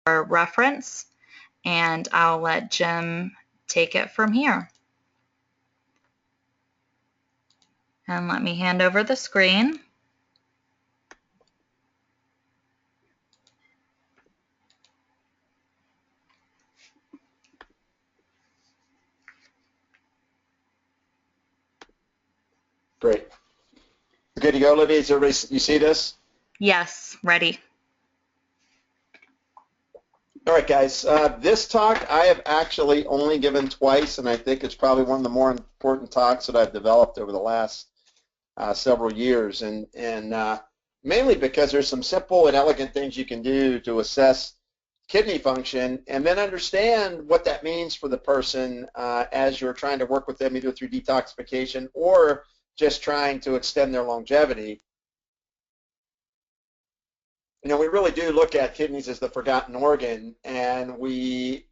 reference, and I'll let Jim take it from here. And let me hand over the screen. Great. Good to go, Olivia? Is everybody, you see this? Yes, ready. All right, guys. This talk I have actually only given twice, and I think it's probably one of the more important talks that I've developed over the last several years, and mainly because there's some simple and elegant things you can do to assess kidney function and then understand what that means for the person as you're trying to work with them either through detoxification or just trying to extend their longevity. You know, we really do look at kidneys as the forgotten organ, and we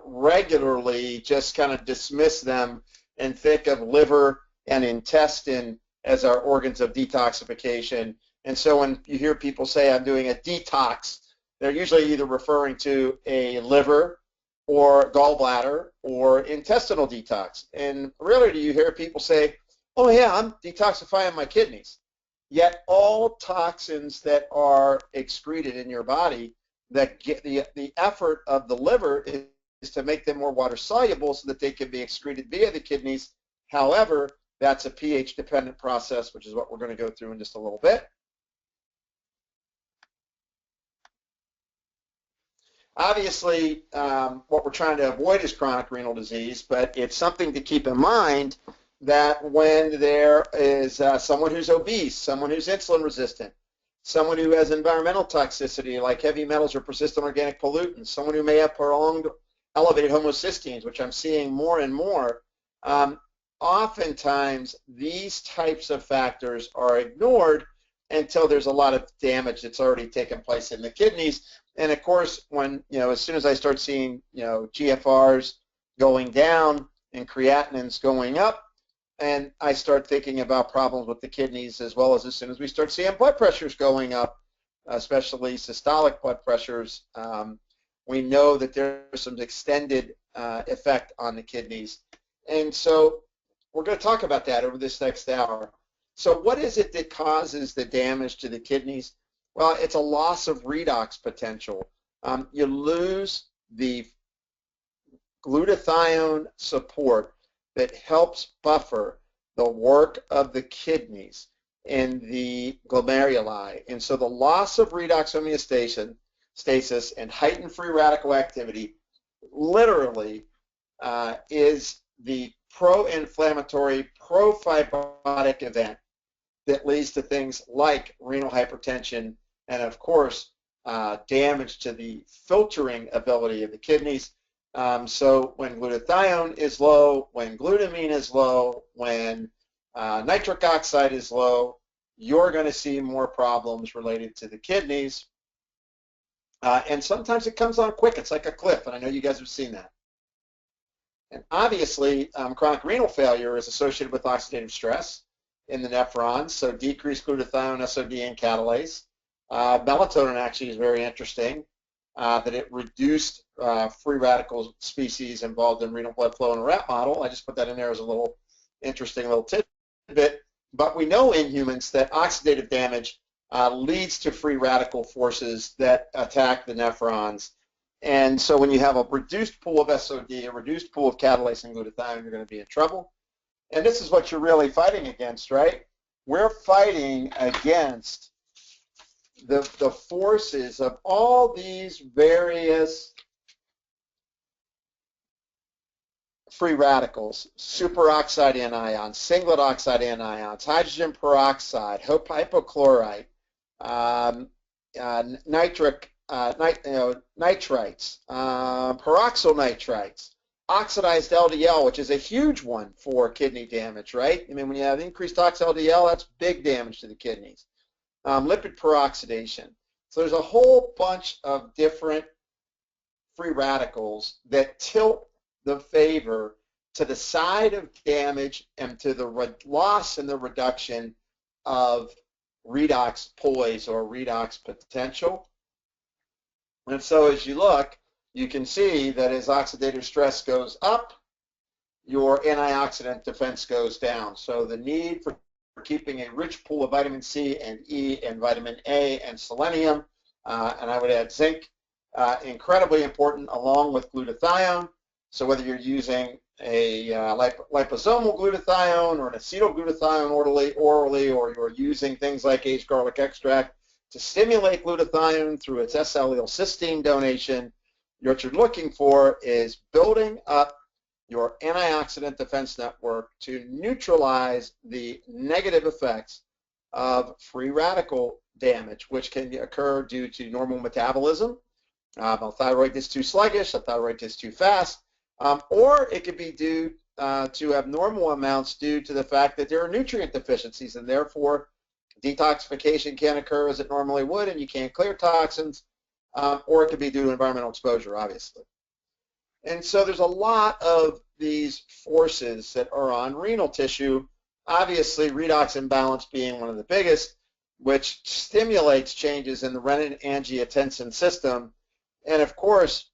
regularly just kind of dismiss them and think of liver and intestine as our organs of detoxification. And so when you hear people say, I'm doing a detox, they're usually either referring to a liver or gallbladder or intestinal detox. And rarely do you hear people say, oh yeah, I'm detoxifying my kidneys. Yet all toxins that are excreted in your body, that get the effort of the liver is to make them more water soluble so that they can be excreted via the kidneys. However, that's a pH dependent process, which is what we're going to go through in just a little bit. Obviously, what we're trying to avoid is chronic renal disease, but it's something to keep in mind that when there is someone who's obese, someone who's insulin resistant, someone who has environmental toxicity like heavy metals or persistent organic pollutants, someone who may have prolonged elevated homocysteines, which I'm seeing more and more, oftentimes these types of factors are ignored until there's a lot of damage that's already taken place in the kidneys. And of course, when, as soon as I start seeing, GFRs going down and creatinines going up, and I start thinking about problems with the kidneys, as well as soon as we start seeing blood pressures going up, especially systolic blood pressures, we know that there's some extended effect on the kidneys. And so we're going to talk about that over this next hour. So what is it that causes the damage to the kidneys? Well, it's a loss of redox potential. You lose the glutathione support that helps buffer the work of the kidneys in the glomeruli. And so the loss of redox homeostasis and heightened free radical activity literally is the pro-inflammatory, pro-fibrotic event that leads to things like renal hypertension and, of course, damage to the filtering ability of the kidneys. So when glutathione is low, when glutamine is low, when nitric oxide is low, you're going to see more problems related to the kidneys. And sometimes it comes on quick. It's like a cliff, and I know you guys have seen that. And obviously, chronic renal failure is associated with oxidative stress in the nephrons, so decreased glutathione, SOD, and catalase. Melatonin actually is very interesting, that it reduced free radical species involved in renal blood flow in a rat model. I just put that in there as a little interesting little tidbit. But we know in humans that oxidative damage leads to free radical forces that attack the nephrons. And so when you have a reduced pool of SOD, a reduced pool of catalase and glutathione, you're going to be in trouble. And this is what you're really fighting against, right? We're fighting against the forces of all these various free radicals, superoxide anions, singlet oxide anions, hydrogen peroxide, hypochlorite, nitrites, peroxyl nitrites, oxidized LDL, which is a huge one for kidney damage, right? I mean, when you have increased oxidized LDL, that's big damage to the kidneys. Lipid peroxidation. So there's a whole bunch of different free radicals that tilt the favor to the side of damage and to the loss and the reduction of redox poise or redox potential. And so as you look, you can see that as oxidative stress goes up, your antioxidant defense goes down. So the need for keeping a rich pool of vitamin C and E and vitamin A and selenium, and I would add zinc, incredibly important, along with glutathione. So whether you're using a liposomal glutathione or an acetylglutathione orally, or you're using things like aged garlic extract to stimulate glutathione through its S-allyl cysteine donation, what you're looking for is building up your antioxidant defense network to neutralize the negative effects of free radical damage, which can occur due to normal metabolism. A thyroid is too sluggish, a thyroid is too fast, or it could be due to abnormal amounts due to the fact that there are nutrient deficiencies, and therefore detoxification can't occur as it normally would, and you can't clear toxins, or it could be due to environmental exposure, obviously. And so there's a lot of these forces that are on renal tissue, obviously redox imbalance being one of the biggest, which stimulates changes in the renin-angiotensin system. And of course,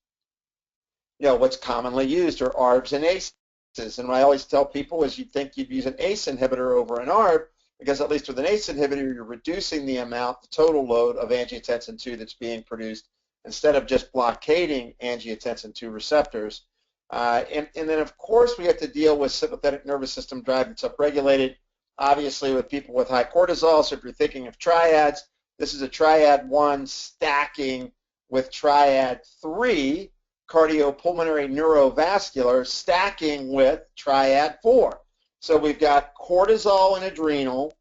what's commonly used are ARBs and ACEs. And what I always tell people is you'd think you'd use an ACE inhibitor over an ARB, because at least with an ACE inhibitor, you're reducing the amount, the total load of angiotensin II that's being produced, instead of just blockading angiotensin II receptors. And then, of course, we have to deal with sympathetic nervous system drive that's upregulated, obviously, with people with high cortisol. So if you're thinking of triads, this is a triad 1 stacking with triad 3, cardiopulmonary neurovascular, stacking with triad 4. So we've got cortisol and adrenal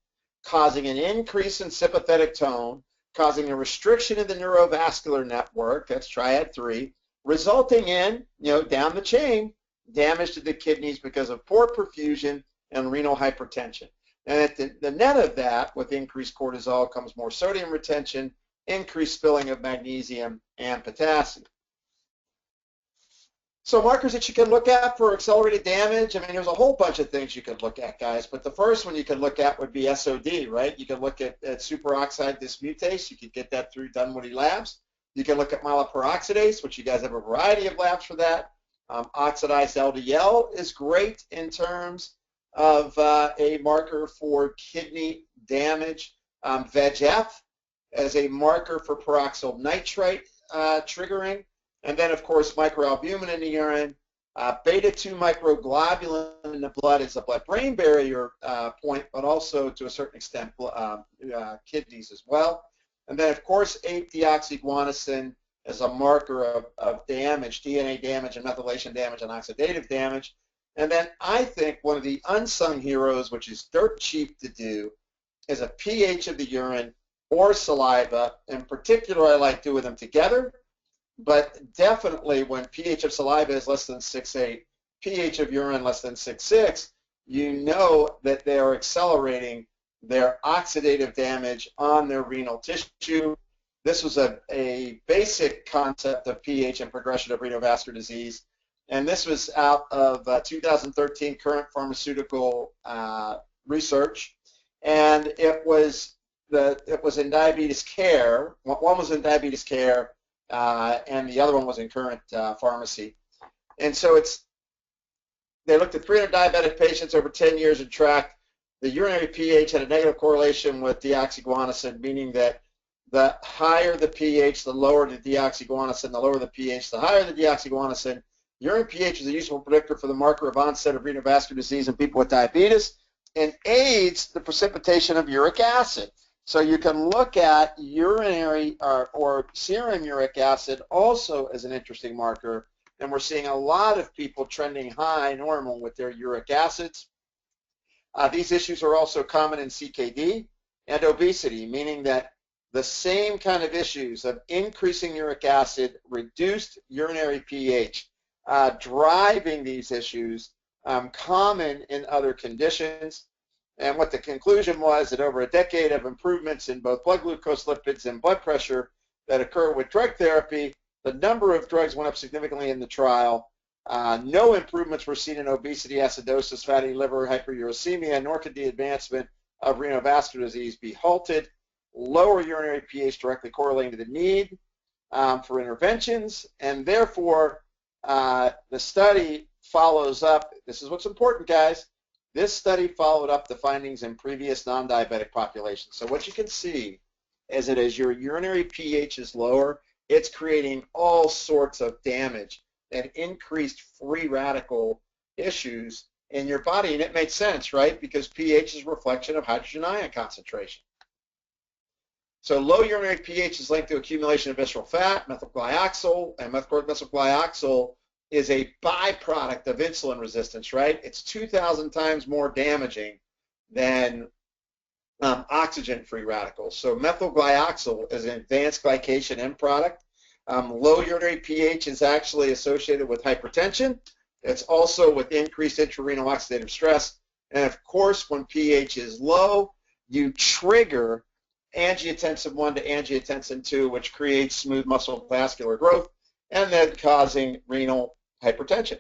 causing an increase in sympathetic tone, causing a restriction in the neurovascular network, that's triad 3, resulting in, down the chain, damage to the kidneys because of poor perfusion and renal hypertension. And at the net of that, with increased cortisol, comes more sodium retention, increased spilling of magnesium and potassium. So markers that you can look at for accelerated damage, there's a whole bunch of things you could look at, guys, but the first one you could look at would be SOD, right? You can look at superoxide dismutase. You could get that through Dunwoody Labs. You can look at myeloperoxidase, which you guys have a variety of labs for that. Oxidized LDL is great in terms of a marker for kidney damage. VEGF as a marker for peroxyl nitrite triggering. And then, of course, microalbumin in the urine. Beta-2 microglobulin in the blood is a blood-brain barrier point, but also to a certain extent kidneys as well. And then, of course, 8-deoxyguanosine is a marker of damage, DNA damage and methylation damage and oxidative damage. And then I think one of the unsung heroes, which is dirt cheap to do, is a pH of the urine or saliva. In particular, I like doing them together. But definitely when pH of saliva is less than 6.8, pH of urine less than 6.6, you know that they are accelerating their oxidative damage on their renal tissue. This was a basic concept of pH and progression of renovascular disease, and this was out of 2013 current pharmaceutical research, and it was in diabetes care. One was in diabetes care, and the other one was in current pharmacy. And so they looked at 300 diabetic patients over 10 years and tracked the urinary pH had a negative correlation with deoxyguanosine, meaning that the higher the pH, the lower the deoxyguanosine, the lower the pH, the higher the deoxyguanosine. Urine pH is a useful predictor for the marker of onset of renovascular disease in people with diabetes and aids the precipitation of uric acid. So you can look at urinary or serum uric acid also as an interesting marker, and we're seeing a lot of people trending high normal with their uric acids. These issues are also common in CKD and obesity, meaning that the same kind of issues of increasing uric acid, reduced urinary pH, driving these issues, common in other conditions. And what the conclusion was that over a decade of improvements in both blood glucose, lipids, and blood pressure that occur with drug therapy, the number of drugs went up significantly in the trial. No improvements were seen in obesity, acidosis, fatty liver, hyperuricemia, nor could the advancement of renovascular disease be halted. Lower urinary pH directly correlating to the need for interventions, and therefore the study follows up. This is what's important, guys. This study followed up the findings in previous non-diabetic populations. So what you can see is that as your urinary pH is lower, it's creating all sorts of damage and increased free radical issues in your body. And it makes sense, right? Because pH is a reflection of hydrogen ion concentration. So low urinary pH is linked to accumulation of visceral fat, methylglyoxal, and methylglyoxal is a byproduct of insulin resistance, right? It's 2,000 times more damaging than oxygen free radicals. So methylglyoxal is an advanced glycation end product. Low urinary pH is actually associated with hypertension. It's also with increased intrarenal oxidative stress. And of course, when pH is low, you trigger angiotensin 1 to angiotensin 2, which creates smooth muscle vascular growth and then causing renal hypertension.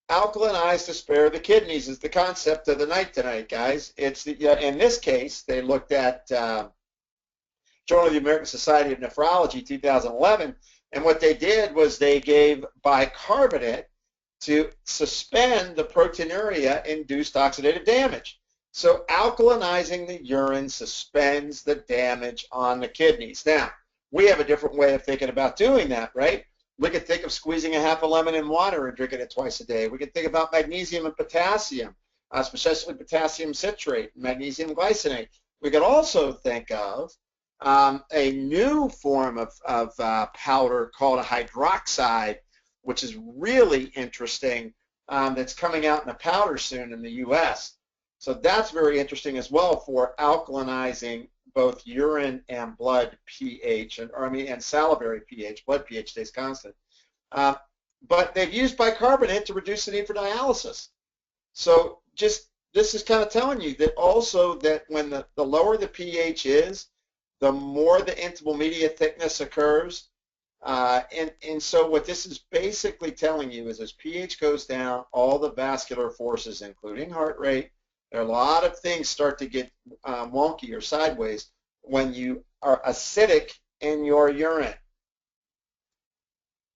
Alkalinize to spare the kidneys is the concept of the night tonight, guys. It's in this case, they looked at Journal of the American Society of Nephrology 2011, and what they did was they gave bicarbonate to suspend the proteinuria-induced oxidative damage. So alkalinizing the urine suspends the damage on the kidneys. Now, we have a different way of thinking about doing that, right? We could think of squeezing a half a lemon in water and drinking it twice a day. We could think about magnesium and potassium, especially potassium citrate, magnesium glycinate. We could also think of a new form of powder called a hydroxide, which is really interesting, that's coming out in a powder soon in the U.S. So that's very interesting as well for alkalinizing both urine and blood pH, and salivary pH. Blood pH stays constant. But they've used bicarbonate to reduce the need for dialysis. So just this is kind of telling you that also that when the lower the pH is, the more the intimal media thickness occurs. And so what this is basically telling you is as pH goes down, all the vascular forces, including heart rate, there are a lot of things start to get wonky or sideways when you are acidic in your urine.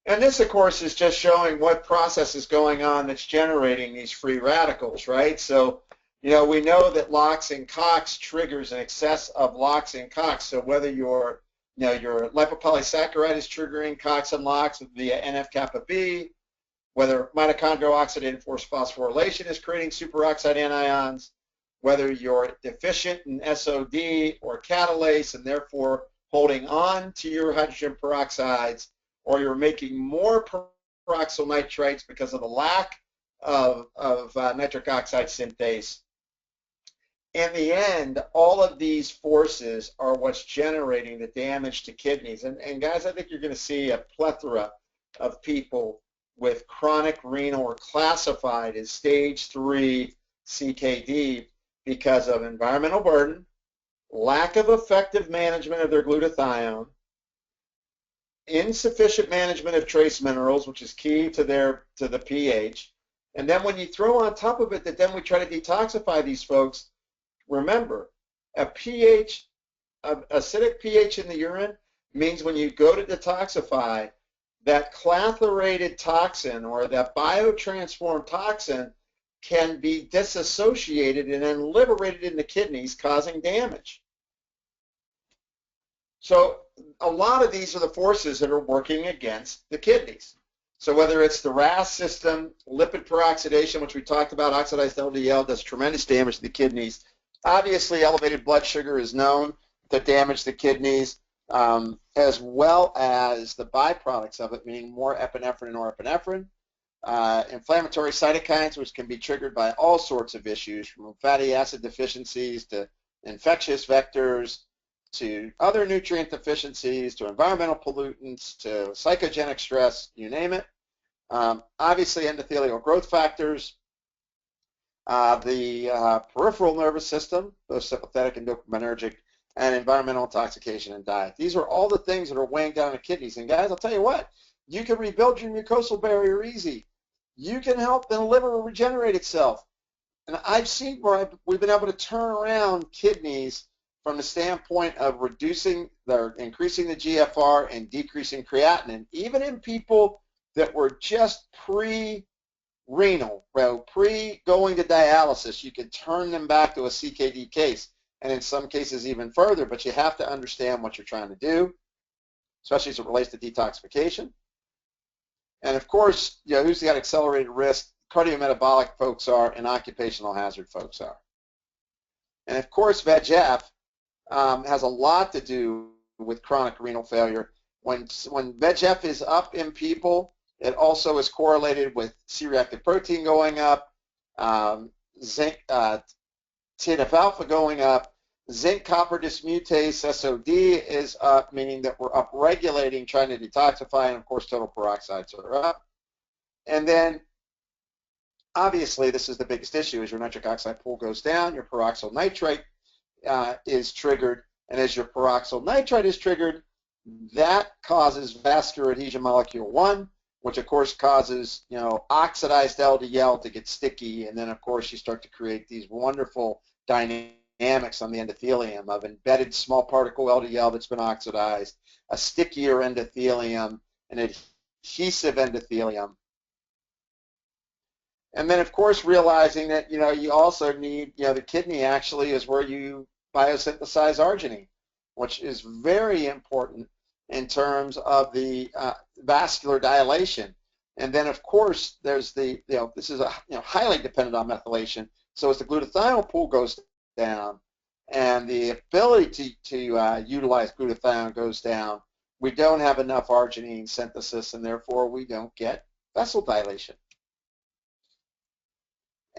And this, of course, is just showing what process is going on that's generating these free radicals, right? So, we know that LOX and COX triggers an excess of LOX and COX. So whether your lipopolysaccharide is triggering COX and LOX via NF-kappa B, whether mitochondrial oxidative force phosphorylation is creating superoxide anions, whether you're deficient in SOD or catalase and therefore holding on to your hydrogen peroxides, or you're making more peroxyl nitrites because of the lack of nitric oxide synthase. In the end, all of these forces are what's generating the damage to kidneys. And guys, I think you're going to see a plethora of people with chronic renal or classified as stage 3 CKD because of environmental burden, lack of effective management of their glutathione, insufficient management of trace minerals, which is key to the pH. And then when you throw on top of it that then we try to detoxify these folks, remember, acidic pH in the urine means when you go to detoxify, that clathrated toxin or that biotransformed toxin can be disassociated and then liberated in the kidneys, causing damage. So a lot of these are the forces that are working against the kidneys. So whether it's the RAS system, lipid peroxidation, which we talked about, oxidized LDL does tremendous damage to the kidneys. Obviously, elevated blood sugar is known to damage the kidneys, as well as the byproducts of it, meaning more epinephrine and norepinephrine. Inflammatory cytokines, which can be triggered by all sorts of issues, from fatty acid deficiencies to infectious vectors to other nutrient deficiencies to environmental pollutants to psychogenic stress, you name it. Obviously, endothelial growth factors, the peripheral nervous system, both sympathetic and dopaminergic, and environmental intoxication and diet. These are all the things that are weighing down the kidneys. And guys, I'll tell you what, you can rebuild your mucosal barrier easy. You can help the liver regenerate itself. And I've seen where we've been able to turn around kidneys from the standpoint of increasing the GFR and decreasing creatinine, even in people that were just pre-renal, pre-going to dialysis, you could turn them back to a CKD case, and in some cases even further, but you have to understand what you're trying to do, especially as it relates to detoxification. And of course, who's got accelerated risk? Cardiometabolic folks are, and occupational hazard folks are. And of course, VEGF has a lot to do with chronic renal failure. When VEGF is up in people, it also is correlated with C-reactive protein going up, zinc, TNF-alpha going up, zinc copper dismutase, SOD, is up, meaning that we're upregulating, trying to detoxify, and of course total peroxides are up. And then obviously this is the biggest issue, as your nitric oxide pool goes down, your peroxyl nitrite is triggered, and as your peroxyl nitrite is triggered, that causes vascular adhesion molecule 1, which of course causes oxidized LDL to get sticky, and then of course you start to create these wonderful dynamics on the endothelium of embedded small particle LDL that's been oxidized, a stickier endothelium, an adhesive endothelium. And then of course realizing that you also need, the kidney actually is where you biosynthesize arginine, which is very important in terms of the vascular dilation. And then of course there's the, this is highly dependent on methylation. So as the glutathione pool goes down and the ability to utilize glutathione goes down, we don't have enough arginine synthesis, and therefore we don't get vessel dilation.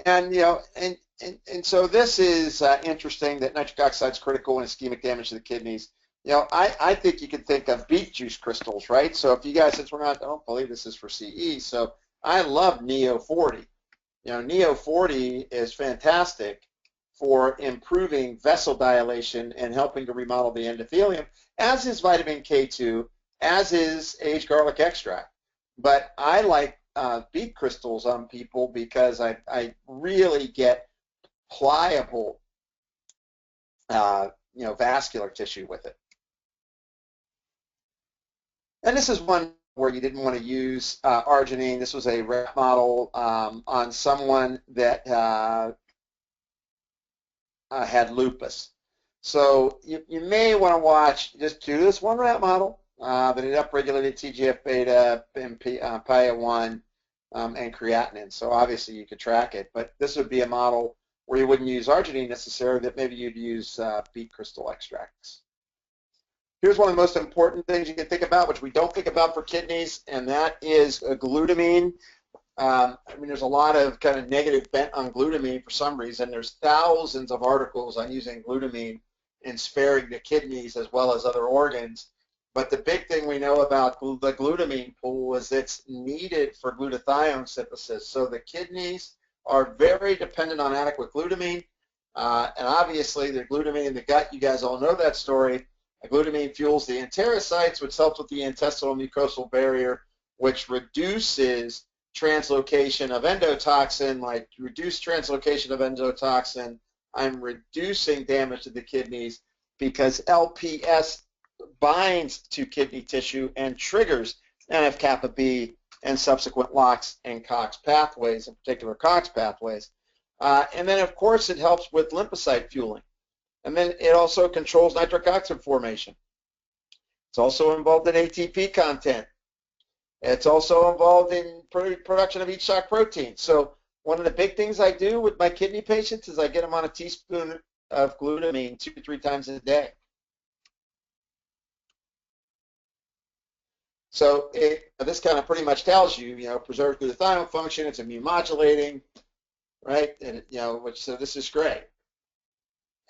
And and so this is interesting that nitric oxide is critical in ischemic damage to the kidneys. I think you could think of beet juice crystals, right? So if you guys, since I don't believe this is for CE, so I love Neo 40. Neo 40 is fantastic for improving vessel dilation and helping to remodel the endothelium, as is vitamin K2, as is aged garlic extract. But I like beet crystals on people because I really get pliable vascular tissue with it. And this is one where you didn't want to use arginine. This was a rat model on someone that had lupus. So you may want to watch, just do this one rat model, that it upregulated TGF-beta, PIA-1, and creatinine. So obviously you could track it, but this would be a model where you wouldn't use arginine necessarily, that maybe you'd use beet crystal extracts. Here's one of the most important things you can think about, which we don't think about for kidneys, and that is glutamine. There's a lot of kind of negative bent on glutamine for some reason. There's thousands of articles on using glutamine in sparing the kidneys as well as other organs. But the big thing we know about the glutamine pool is it's needed for glutathione synthesis. So the kidneys are very dependent on adequate glutamine. And obviously the glutamine in the gut, you guys all know that story. Glutamine fuels the enterocytes, which helps with the intestinal mucosal barrier, which reduces translocation of endotoxin. Like reduced translocation of endotoxin, I'm reducing damage to the kidneys because LPS binds to kidney tissue and triggers NF-kappa B and subsequent LOX and COX pathways, in particular COX pathways. And then, of course, it helps with lymphocyte fueling. And then it also controls nitric oxide formation. It's also involved in ATP content. It's also involved in production of each shock protein. So one of the big things I do with my kidney patients is I get them on a teaspoon of glutamine 2 to 3 times a day. So this kind of pretty much tells you, preserves glutathione function, it's immune modulating, right? And so this is great.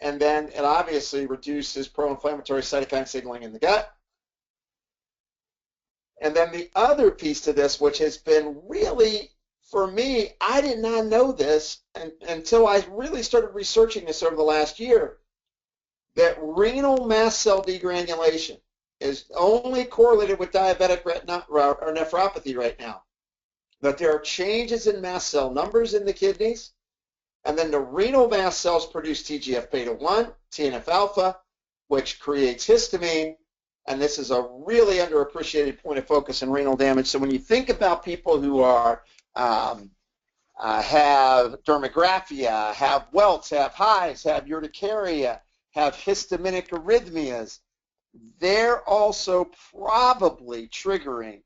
And then it obviously reduces pro-inflammatory cytokine signaling in the gut. And then the other piece to this, which has been really, for me, I did not know this until I really started researching this over the last year, that renal mast cell degranulation is only correlated with diabetic or nephropathy right now. That there are changes in mast cell numbers in the kidneys, and then the renal mast cells produce TGF-beta 1, TNF-alpha, which creates histamine, and this is a really underappreciated point of focus in renal damage. So when you think about people who are have dermographia, have welts, have hives, have urticaria, have histaminic arrhythmias, they're also probably triggering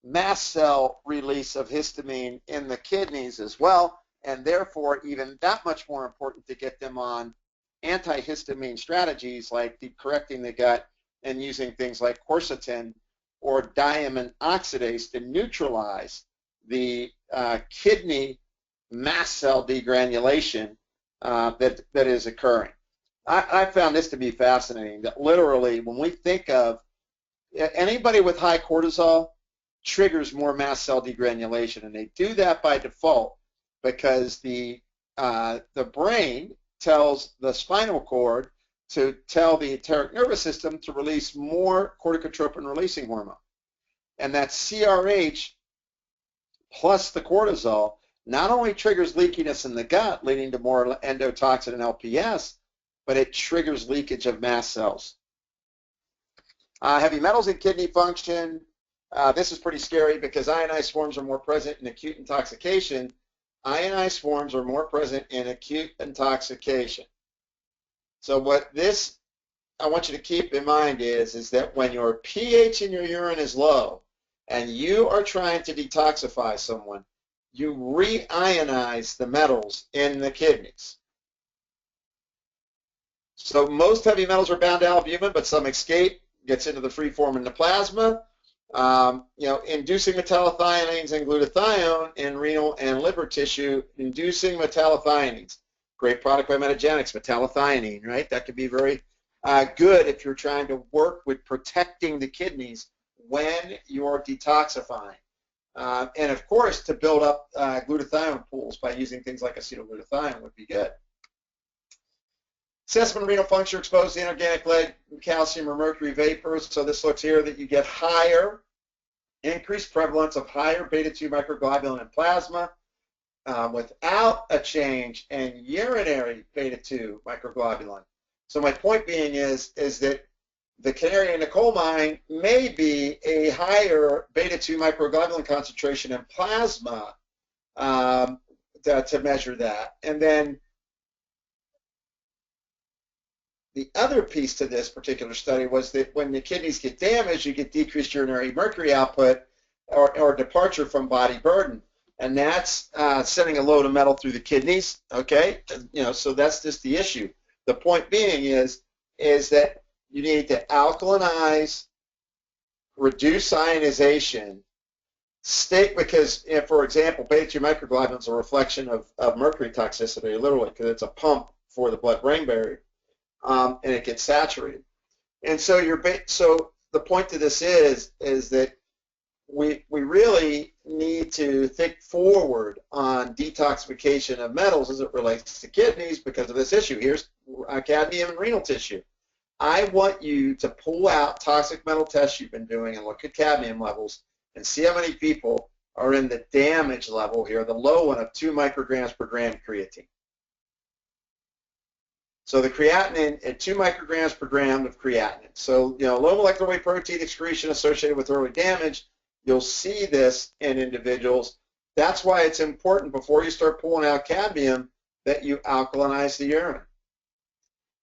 mast cell release of histamine in the kidneys as well, and therefore even that much more important to get them on antihistamine strategies like correcting the gut and using things like quercetin or diamine oxidase to neutralize the kidney mast cell degranulation that is occurring. I found this to be fascinating, that literally when we think of anybody with high cortisol triggers more mast cell degranulation, and they do that by default because the brain tells the spinal cord to tell the enteric nervous system to release more corticotropin-releasing hormone. And that CRH plus the cortisol not only triggers leakiness in the gut, leading to more endotoxin and LPS, but it triggers leakage of mast cells. Heavy metals in kidney function. This is pretty scary because ionized forms are more present in acute intoxication. Ionized forms are more present in acute intoxication. So what this I want you to keep in mind is that when your pH in your urine is low and you are trying to detoxify someone, you reionize the metals in the kidneys. So most heavy metals are bound to albumin, but some escape, gets into the free form in the plasma. Inducing metallothioneins and glutathione in renal and liver tissue, inducing metallothioneins. Great product by Metagenics, metallothionine, right? That could be very good if you're trying to work with protecting the kidneys when you're detoxifying. And of course, to build up glutathione pools by using things like acetylglutathione would be good. Assessment of renal function exposed to inorganic lead, calcium, or mercury vapors. So this looks here that you get higher, increased prevalence of higher beta-2 microglobulin in plasma without a change in urinary beta-2 microglobulin. So my point being is that the canary in the coal mine may be a higher beta-2 microglobulin concentration in plasma to measure that. And then the other piece to this particular study was that when the kidneys get damaged, you get decreased urinary mercury output or departure from body burden. And that's sending a load of metal through the kidneys, okay? So that's just the issue. The point being is that you need to alkalinize, reduce ionization, because, for example, beta-2 microglobulin is a reflection of mercury toxicity, literally, because it's a pump for the blood-brain barrier. And it gets saturated. And so the point to this is that we really need to think forward on detoxification of metals as it relates to kidneys because of this issue. Here's cadmium and renal tissue. I want you to pull out toxic metal tests you've been doing and look at cadmium levels and see how many people are in the damage level here, the low one of 2 micrograms per gram creatine. So the creatinine at 2 micrograms per gram of creatinine. So, low molecular weight protein excretion associated with early damage, you'll see this in individuals. That's why it's important before you start pulling out cadmium that you alkalinize the urine.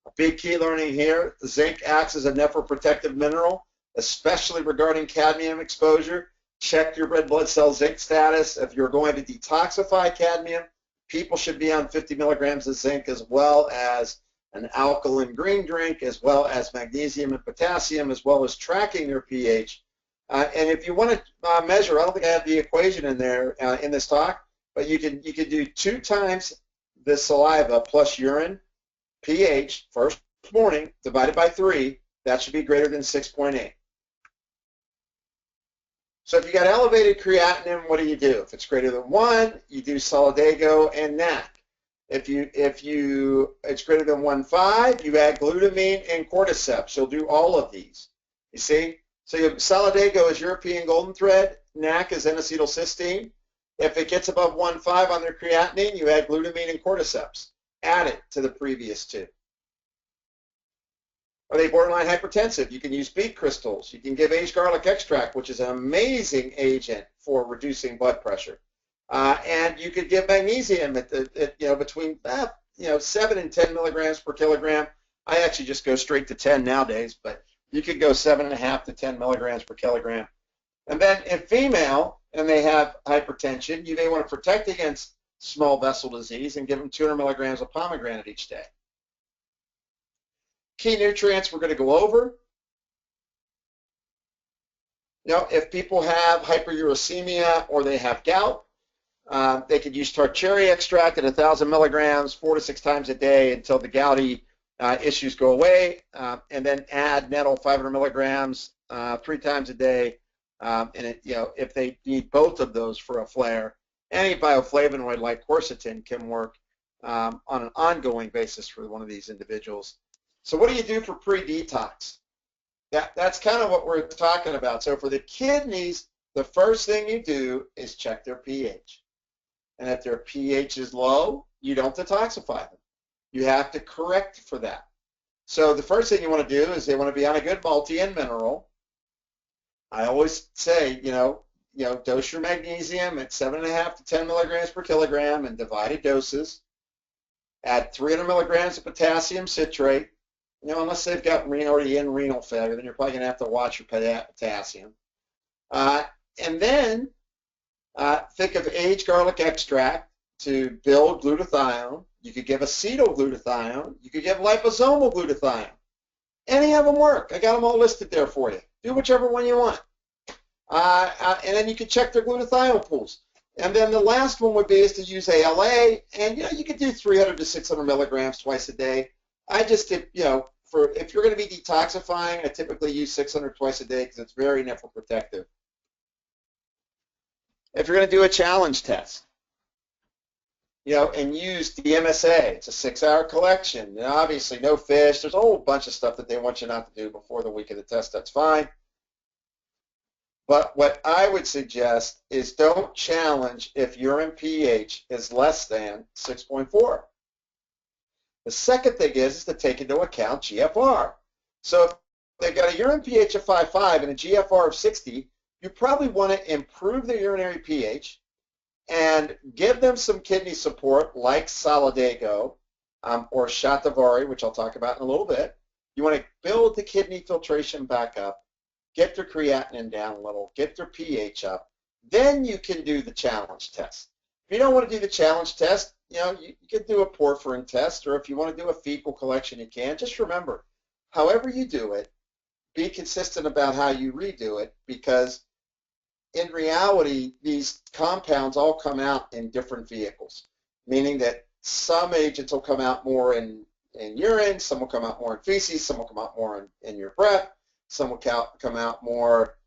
A big key learning here, zinc acts as a nephroprotective mineral, especially regarding cadmium exposure. Check your red blood cell zinc status. If you're going to detoxify cadmium, people should be on 50 milligrams of zinc as well as an alkaline green drink, as well as magnesium and potassium, as well as tracking their pH. And if you want to measure, I don't think I have the equation in there in this talk, but you can do 2 times the saliva plus urine pH first morning divided by 3. That should be greater than 6.8. So if you got elevated creatinine, what do? If it's greater than 1, you do Solidago and NAC. If it's greater than 1.5, you add glutamine and cordyceps. You'll do all of these. You see? So Solidago is European golden thread. NAC is N-acetylcysteine. If it gets above 1.5 on their creatinine, you add glutamine and cordyceps. Add it to the previous 2. Are they borderline hypertensive? You can use beet crystals. You can give aged garlic extract, which is an amazing agent for reducing blood pressure. And you could give magnesium between 7 and 10 milligrams per kilogram. I actually just go straight to 10 nowadays, but you could go 7.5 to 10 milligrams per kilogram. And then in female, and they have hypertension, you may want to protect against small vessel disease and give them 200 milligrams of pomegranate each day. Key nutrients we're going to go over. If people have hyperuricemia or they have gout, they could use tart cherry extract at 1,000 milligrams 4 to 6 times a day until the gouty issues go away, and then add nettle 500 milligrams 3 times a day. If they need both of those for a flare, any bioflavonoid like quercetin can work on an ongoing basis for one of these individuals. So what do you do for pre-detox? That's kind of what we're talking about. So for the kidneys, the first thing you do is check their pH. And if their pH is low, you don't detoxify them. You have to correct for that. So the first thing you want to do is they want to be on a good multi and mineral. I always say, dose your magnesium at 7.5 to 10 milligrams per kilogram in divided doses. Add 300 milligrams of potassium citrate. Unless they've got already in renal failure, then you're probably going to have to watch your potassium. And then think of aged garlic extract to build glutathione. You could give acetylglutathione. You could give liposomal glutathione. Any of them work. I got them all listed there for you. Do whichever one you want. And then you can check their glutathione pools. And then the last one would be is to use ALA. And you could do 300 to 600 milligrams twice a day. I just if you're going to be detoxifying, I typically use 600 twice a day because it's very nephroprotective. If you're going to do a challenge test, and use the MSA, it's a 6-hour collection. And obviously, no fish. There's a whole bunch of stuff that they want you not to do before the week of the test. That's fine. But what I would suggest is don't challenge if urine pH is less than 6.4. The second thing is to take into account GFR. So if they've got a urine pH of 5.5 and a GFR of 60, you probably want to improve their urinary pH and give them some kidney support like Solidago or Shatavari, which I'll talk about in a little bit. You want to build the kidney filtration back up, get their creatinine down a little, get their pH up. Then you can do the challenge test. If you don't want to do the challenge test, you can do a porphyrin test, or if you want to do a fecal collection, you can. Just remember, however you do it, be consistent about how you redo it, because in reality, these compounds all come out in different vehicles, meaning that some agents will come out more in urine, some will come out more in feces, some will come out more in your breath, some will come out more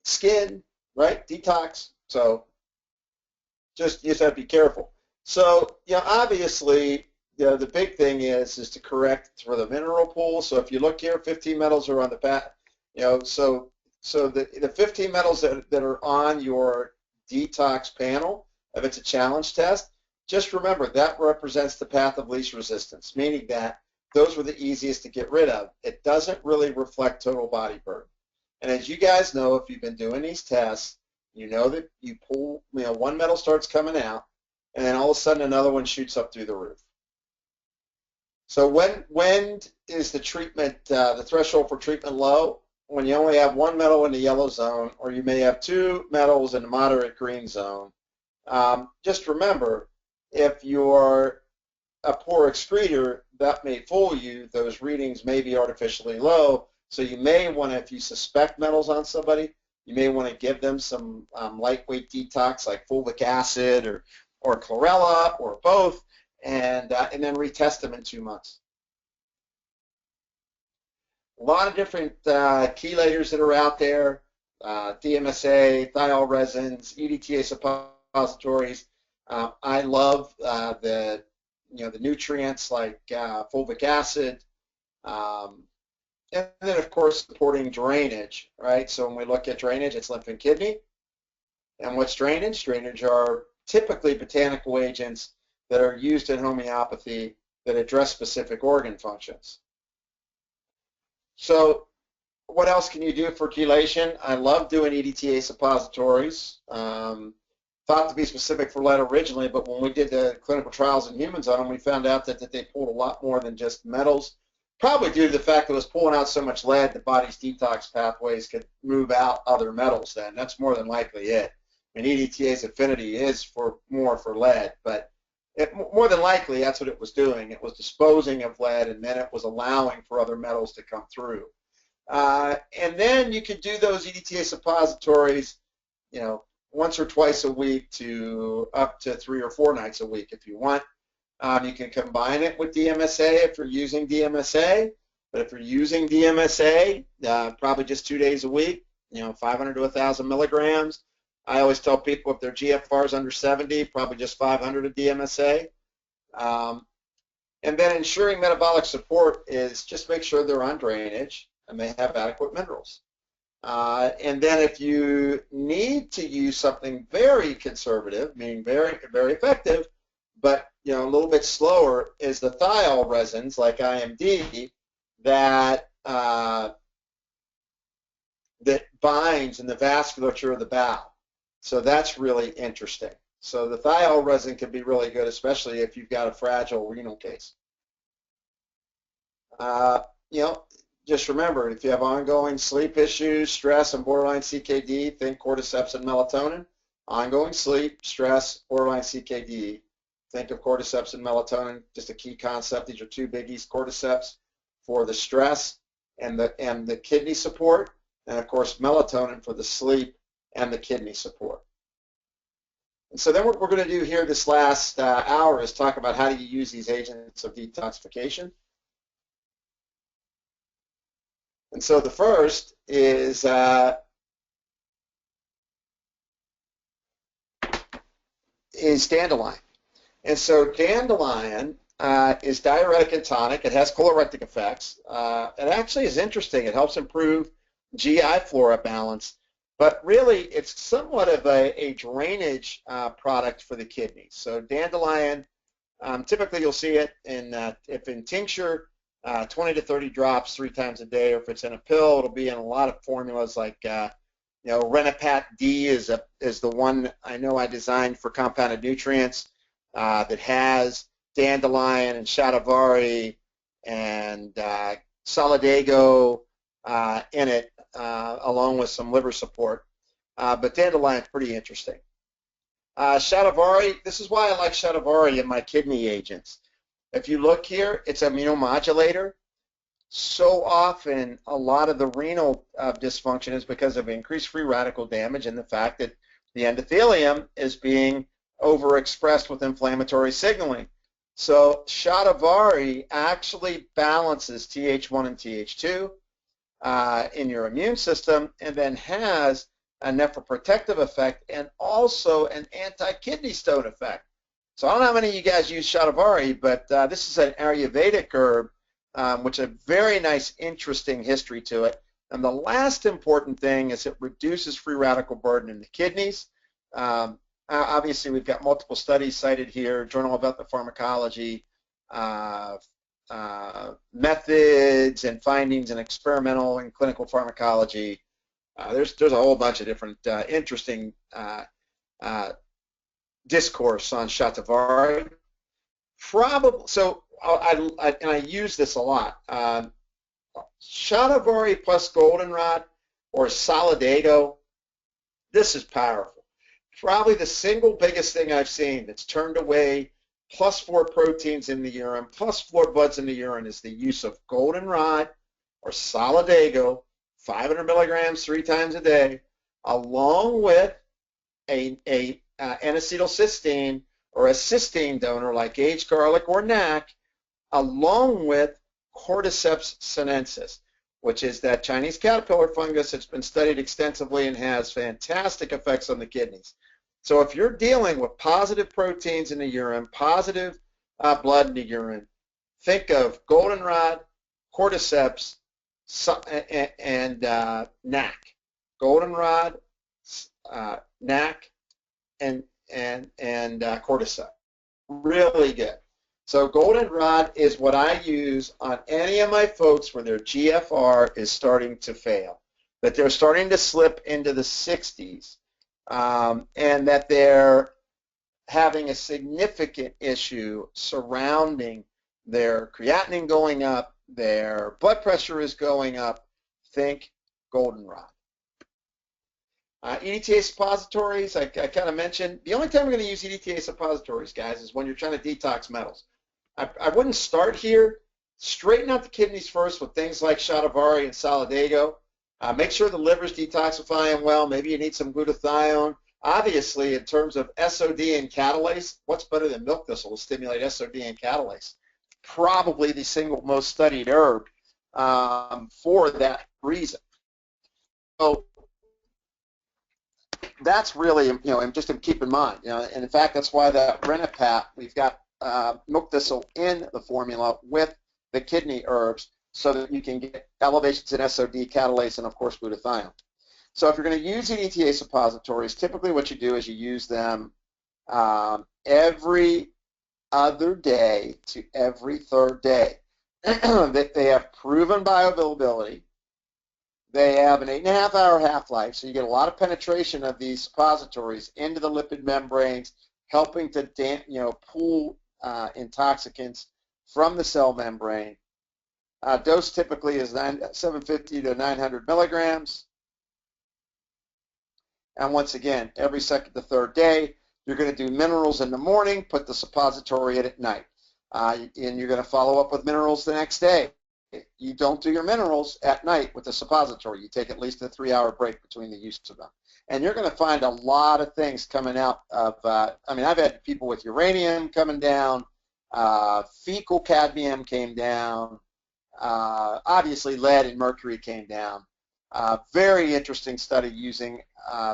skin, right? Detox. So you just have to be careful. So, obviously, the big thing is to correct for the mineral pool. So if you look here, 15 metals are on the back. So the 15 metals that are on your detox panel, if it's a challenge test, just remember that represents the path of least resistance, meaning that those were the easiest to get rid of. It doesn't really reflect total body burden. And as you guys know, if you've been doing these tests, you know that you pull, one metal starts coming out, and then all of a sudden another one shoots up through the roof. So when is the treatment, the threshold for treatment low? When you only have one metal in the yellow zone, or you may have 2 metals in the moderate green zone. Just remember, if you're a poor excreter, that may fool you. Those readings may be artificially low. So you may want to, if you suspect metals on somebody, you may want to give them some lightweight detox like fulvic acid or chlorella or both, and then retest them in 2 months. A lot of different chelators that are out there, DMSA, thiol resins, EDTA suppositories. I love the nutrients like fulvic acid, and then of course supporting drainage, right? So when we look at drainage, it's lymph and kidney. And what's drainage? Drainage are typically botanical agents that are used in homeopathy that address specific organ functions. So what else can you do for chelation? I love doing EDTA suppositories. Thought to be specific for lead originally, but when we did the clinical trials in humans on them, we found out that they pulled a lot more than just metals, probably due to the fact that it was pulling out so much lead, the body's detox pathways could move out other metals then. That's more than likely it. And EDTA's affinity is more for lead, but more than likely that's what it was doing. It was disposing of lead, and then it was allowing for other metals to come through. And then you could do those EDTA suppositories, once or twice a week to up to 3 or 4 nights a week if you want. You can combine it with DMSA if you're using DMSA, but if you're using DMSA, probably just 2 days a week, 500 to 1,000 milligrams. I always tell people if their GFR is under 70, probably just 500 of DMSA. And then ensuring metabolic support is just make sure they're on drainage and they have adequate minerals. And then if you need to use something very conservative, meaning very, very effective, but a little bit slower, is the thiol resins like IMD that that binds in the vasculature of the bowel. So that's really interesting. So the thiol resin can be really good, especially if you've got a fragile renal case. Just remember, if you have ongoing sleep issues, stress, and borderline CKD, think cordyceps and melatonin. Ongoing sleep, stress, borderline CKD, think of cordyceps and melatonin. Just a key concept. These are 2 biggies: cordyceps for the stress and the kidney support, and of course melatonin for the sleep and the kidney support. And so then what we're going to do here this last hour is talk about how do you use these agents of detoxification. And so the first is dandelion. And so dandelion is diuretic and tonic. It has colorectal effects. It actually is interesting. It helps improve GI flora balance. But really, it's somewhat of a drainage product for the kidneys. So dandelion, typically you'll see it if in tincture, 20 to 30 drops 3 times a day, or if it's in a pill, it'll be in a lot of formulas like, Renopat D is the one I know I designed for compounded nutrients that has dandelion and shatavari and solidago in it, along with some liver support. But dandelion is pretty interesting. Shatavari, this is why I like shatavari in my kidney agents. If you look here, it's an immunomodulator. So often, a lot of the renal dysfunction is because of increased free radical damage and the fact that the endothelium is being overexpressed with inflammatory signaling. So Shatavari actually balances Th1 and Th2 in your immune system, and then has a nephroprotective effect and also an anti-kidney stone effect. So I don't know how many of you guys use Shatavari, but this is an Ayurvedic herb, which has a very nice, interesting history to it. And the last important thing is it reduces free radical burden in the kidneys. Obviously, we've got multiple studies cited here, Journal of Ethopharmacology, methods and findings in experimental and clinical pharmacology. There's a whole bunch of different interesting discourse on Shatavari. So I use this a lot. Shatavari plus Goldenrod or Solidago, this is powerful. Probably the single biggest thing I've seen that's turned away +4 proteins in the urine, +4 buds in the urine, is the use of Goldenrod or Solidago, 500 milligrams 3 times a day, along with a N-acetylcysteine or a cysteine donor like aged garlic or NAC, along with Cordyceps sinensis, which is that Chinese caterpillar fungus that's been studied extensively and has fantastic effects on the kidneys. So if you're dealing with positive proteins in the urine, positive blood in the urine, think of Goldenrod, Cordyceps, and NAC. Goldenrod, NAC, and Cordyceps. Really good. So Goldenrod is what I use on any of my folks when their GFR is starting to fail, that they're starting to slip into the 60s, and that they're having a significant issue surrounding their creatinine going up, their blood pressure is going up. Think Goldenrod. EDTA suppositories, I kind of mentioned. The only time we're going to use EDTA suppositories, guys, is when you're trying to detox metals. I wouldn't start here. Straighten out the kidneys first with things like Shatavari and Solidago. Make sure the liver's detoxifying well. Maybe you need some glutathione. Obviously, in terms of SOD and catalase, what's better than milk thistle to stimulate SOD and catalase? Probably the single most studied herb for that reason. So that's really, and just to keep in mind, and in fact, that's why that Renopat, we've got milk thistle in the formula with the kidney herbs so that you can get elevations in SOD, catalase, and of course glutathione. So if you're going to use EDTA suppositories, typically what you do is you use them every other day to every third day. They have proven bioavailability. They have an 8.5-hour half-life, so you get a lot of penetration of these suppositories into the lipid membranes, helping to pull intoxicants from the cell membrane. Dose typically is 750 to 900 milligrams. And once again, every second to third day, you're going to do minerals in the morning, put the suppository in at night. And you're going to follow up with minerals the next day. You don't do your minerals at night with the suppository. You take at least a 3-hour break between the use of them. And you're going to find a lot of things coming out of, I've had people with uranium coming down, fecal cadmium came down, obviously lead and mercury came down. Very interesting study using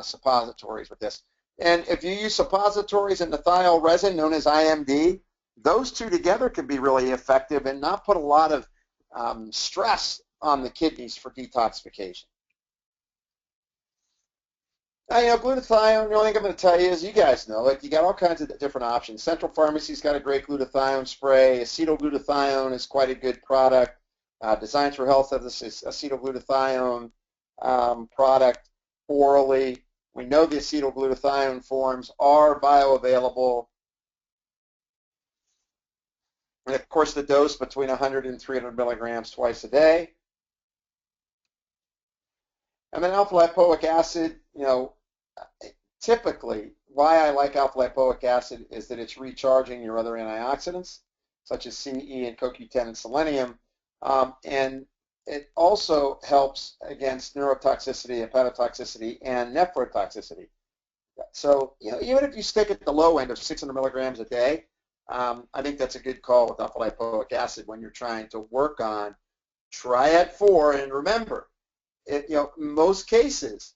suppositories with this. And if you use suppositories and ethyl resin, known as IMD, those two together can be really effective and not put a lot of stress on the kidneys for detoxification. Glutathione, the only thing I'm going to tell you is, you guys know it, you got all kinds of different options. Central Pharmacy's got a great glutathione spray. Acetylglutathione is quite a good product. Designs for Health of this is acetylglutathione product orally. We know the acetylglutathione forms are bioavailable. And of course, the dose between 100 and 300 milligrams twice a day. And then alpha-lipoic acid, typically, why I like alpha-lipoic acid is that it's recharging your other antioxidants, such as C, E, and CoQ10 and selenium. And it also helps against neurotoxicity, hepatotoxicity, and nephrotoxicity. So, even if you stick at the low end of 600 milligrams a day, I think that's a good call with alpha-lipoic acid when you're trying to work on triad 4. And remember, in most cases,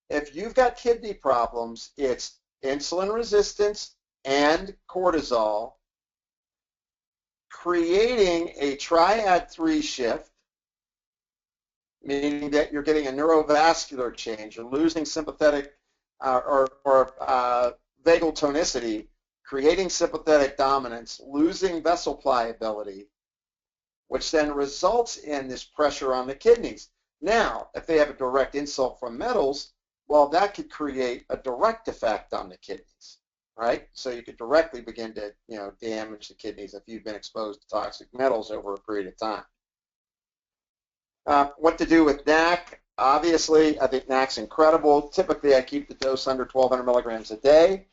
if you've got kidney problems, it's insulin resistance and cortisol creating a triad 3 shift, meaning that you're getting a neurovascular change. You're losing sympathetic or vagal tonicity, creating sympathetic dominance, losing vessel pliability, which then results in this pressure on the kidneys. Now, if they have a direct insult from metals, well, that could create a direct effect on the kidneys, right? So you could directly begin to, damage the kidneys if you've been exposed to toxic metals over a period of time. What to do with NAC? Obviously, I think NAC's incredible. Typically, I keep the dose under 1,200 milligrams a day.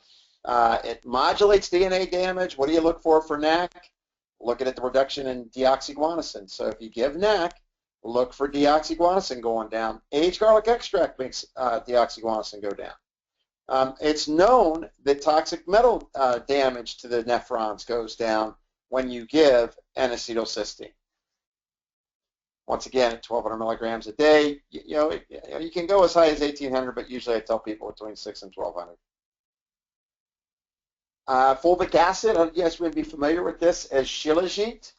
It modulates DNA damage. What do you look for NAC? Looking at the reduction in deoxyguanosine. So if you give NAC, look for deoxyguanosine going down. Aged garlic extract makes deoxyguanosine go down. It's known that toxic metal damage to the nephrons goes down when you give N-acetylcysteine. Once again, at 1,200 milligrams a day, you can go as high as 1,800, but usually I tell people between 6 and 1,200. Fulvic acid, you guys would be familiar with this as shilajit,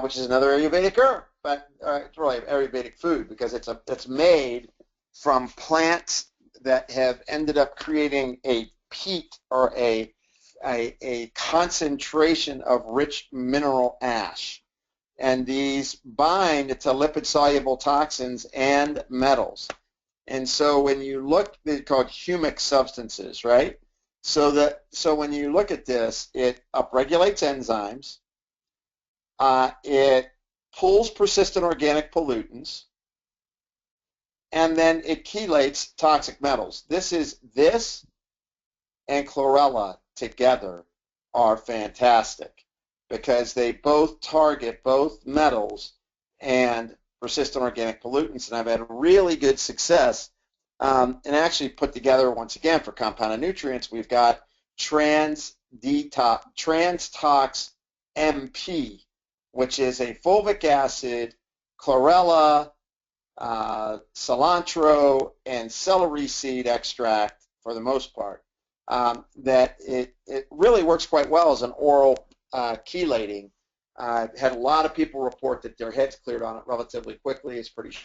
which is another Ayurvedic herb, but it's really Ayurvedic food because it's made from plants that have ended up creating a peat or a a concentration of rich mineral ash. And these bind to lipid-soluble toxins and metals. And so when you look, they're called humic substances, right? So when you look at this, it upregulates enzymes, it pulls persistent organic pollutants, and then it chelates toxic metals. This and chlorella together are fantastic because they both target both metals and persistent organic pollutants, and I've had really good success and actually put together, once again, for compounded nutrients, we've got Trans Tox MP, which is a fulvic acid, chlorella, cilantro, and celery seed extract for the most part. That it really works quite well as an oral chelating. I've had a lot of people report that their heads cleared on it relatively quickly. It's pretty.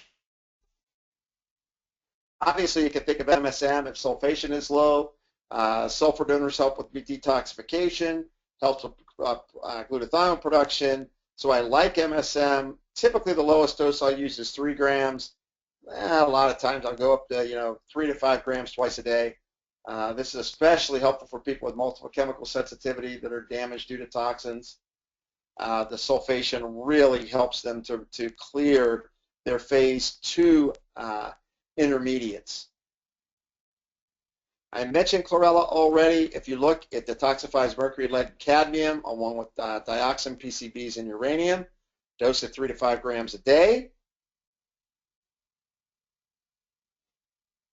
Obviously, you can think of MSM if sulfation is low. Sulfur donors help with detoxification, helps with glutathione production. So I like MSM. Typically, the lowest dose I'll use is 3 grams. A lot of times I'll go up to 3 to 5 grams twice a day. This is especially helpful for people with multiple chemical sensitivity that are damaged due to toxins. The sulfation really helps them to clear their phase 2 intermediates. I mentioned chlorella already. If you look, it detoxifies mercury, lead, and cadmium along with dioxin, PCBs, and uranium. Dose at 3 to 5 grams a day.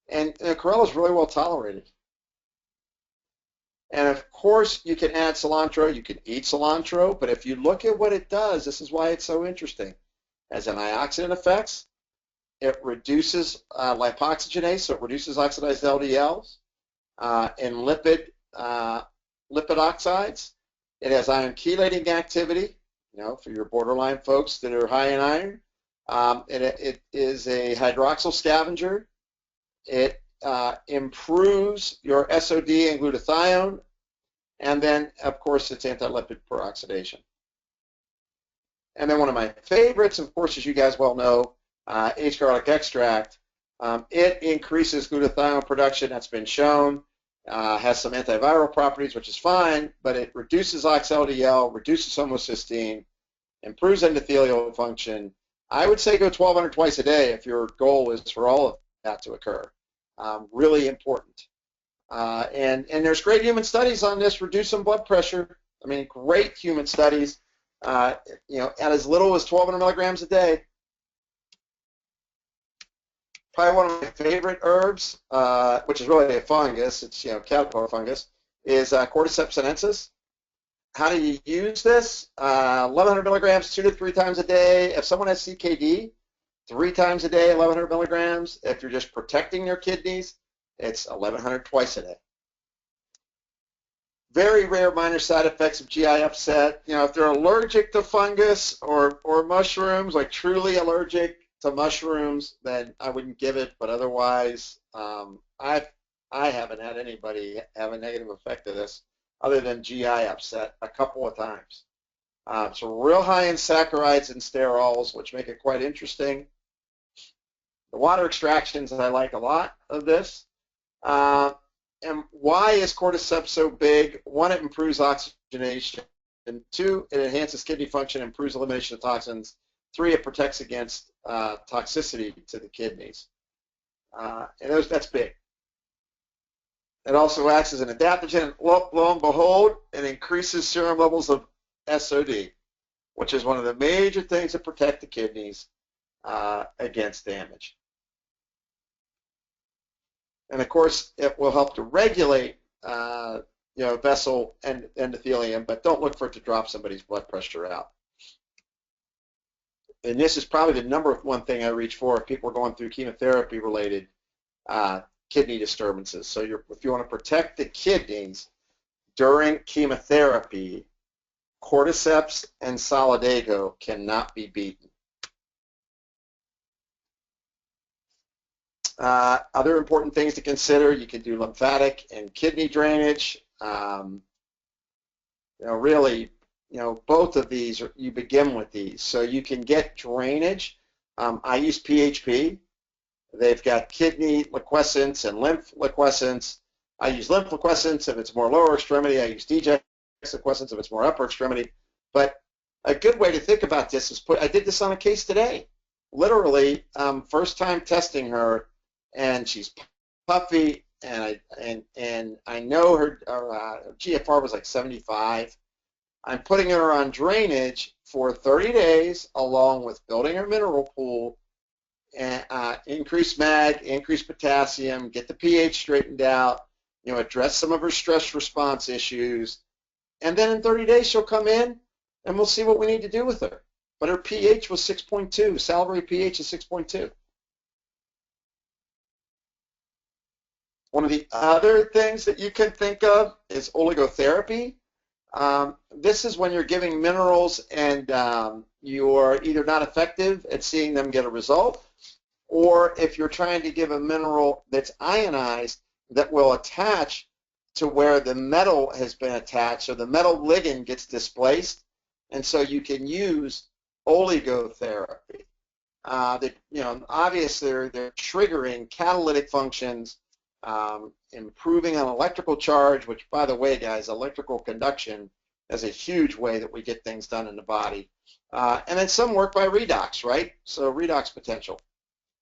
And chlorella is really well tolerated. And of course, you can add cilantro. You can eat cilantro, but if you look at what it does, this is why it's so interesting. As antioxidant effects, it reduces lipoxygenase, so it reduces oxidized LDLs and lipid oxides. It has iron chelating activity, for your borderline folks that are high in iron. It is a hydroxyl scavenger. It improves your SOD and glutathione, and then, of course, it's anti-lipid peroxidation. And then one of my favorites, of course, as you guys well know, aged garlic extract. It increases glutathione production. That's been shown. Has some antiviral properties, which is fine, but it reduces ox-LDL, reduces homocysteine, improves endothelial function. I would say go 1,200 twice a day if your goal is for all of that to occur. Really important. And there's great human studies on this, reducing blood pressure. I mean, great human studies, at as little as 1,200 milligrams a day. Probably one of my favorite herbs, which is really a fungus, it's caterpillar fungus, is Cordyceps sinensis. How do you use this? 1,100 milligrams 2 to 3 times a day. If someone has CKD, 3 times a day, 1,100 milligrams. If you're just protecting their kidneys, it's 1,100 twice a day. Very rare minor side effects of GI upset. If they're allergic to fungus or mushrooms, like truly allergic to mushrooms, then I wouldn't give it. But otherwise, I haven't had anybody have a negative effect of this other than GI upset a couple of times. It's real high in saccharides and sterols, which make it quite interesting. The water extractions, I like a lot of this. And why is cordyceps so big? 1, it improves oxygenation. And 2, it enhances kidney function, improves elimination of toxins. 3, it protects against toxicity to the kidneys. And that's big. It also acts as an adaptogen. Lo and behold, it increases serum levels of SOD, which is one of the major things that protect the kidneys against damage. And of course, it will help to regulate, vessel and endothelium, but don't look for it to drop somebody's blood pressure out. And this is probably the number 1 thing I reach for if people are going through chemotherapy-related kidney disturbances. So if you want to protect the kidneys during chemotherapy, cordyceps and solidago cannot be beaten. Other important things to consider, you can do lymphatic and kidney drainage. really, both of these, you begin with these. So you can get drainage. I use PHP. They've got kidney liquescence and lymph liquescence. I use lymph liquescence if it's more lower extremity. I use DJ liquescence if it's more upper extremity. But a good way to think about this is I did this on a case today. Literally, first time testing her, and she's puffy, and I know her GFR was like 75. I'm putting her on drainage for 30 days, along with building her mineral pool, and increase mag, increase potassium, get the pH straightened out, address some of her stress response issues, and then in 30 days she'll come in, and we'll see what we need to do with her. But her pH was 6.2. Salivary pH is 6.2. One of the other things that you can think of is oligotherapy. This is when you're giving minerals and you're either not effective at seeing them get a result, or if you're trying to give a mineral that's ionized that will attach to where the metal has been attached, so the metal ligand gets displaced, and so you can use oligotherapy. Obviously they're triggering catalytic functions, improving on electrical charge, which, by the way, guys, electrical conduction is a huge way that we get things done in the body. And then some work by redox, right? So redox potential.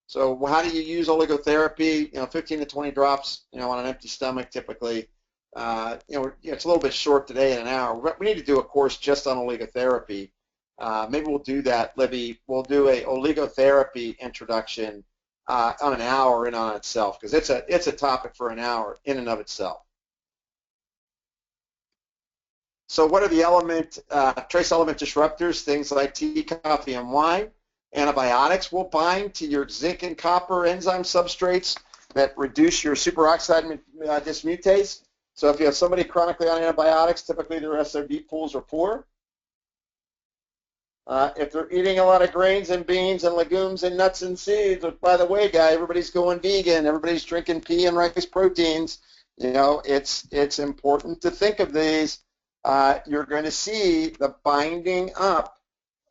So how do you use oligotherapy? 15 to 20 drops, on an empty stomach typically. It's a little bit short today in an hour. We need to do a course just on oligotherapy. Maybe we'll do that, Libby. We'll do a oligotherapy introduction on an hour in on itself, because it's a topic for an hour in and of itself. So what are the trace element disruptors? Things like tea, coffee, and wine. Antibiotics will bind to your zinc and copper enzyme substrates that reduce your superoxide dismutase. So if you have somebody chronically on antibiotics, typically their SOD pools are poor. If they're eating a lot of grains and beans and legumes and nuts and seeds, which, by the way, guy, everybody's going vegan, everybody's drinking pea and rice proteins, it's important to think of these. You're going to see the binding up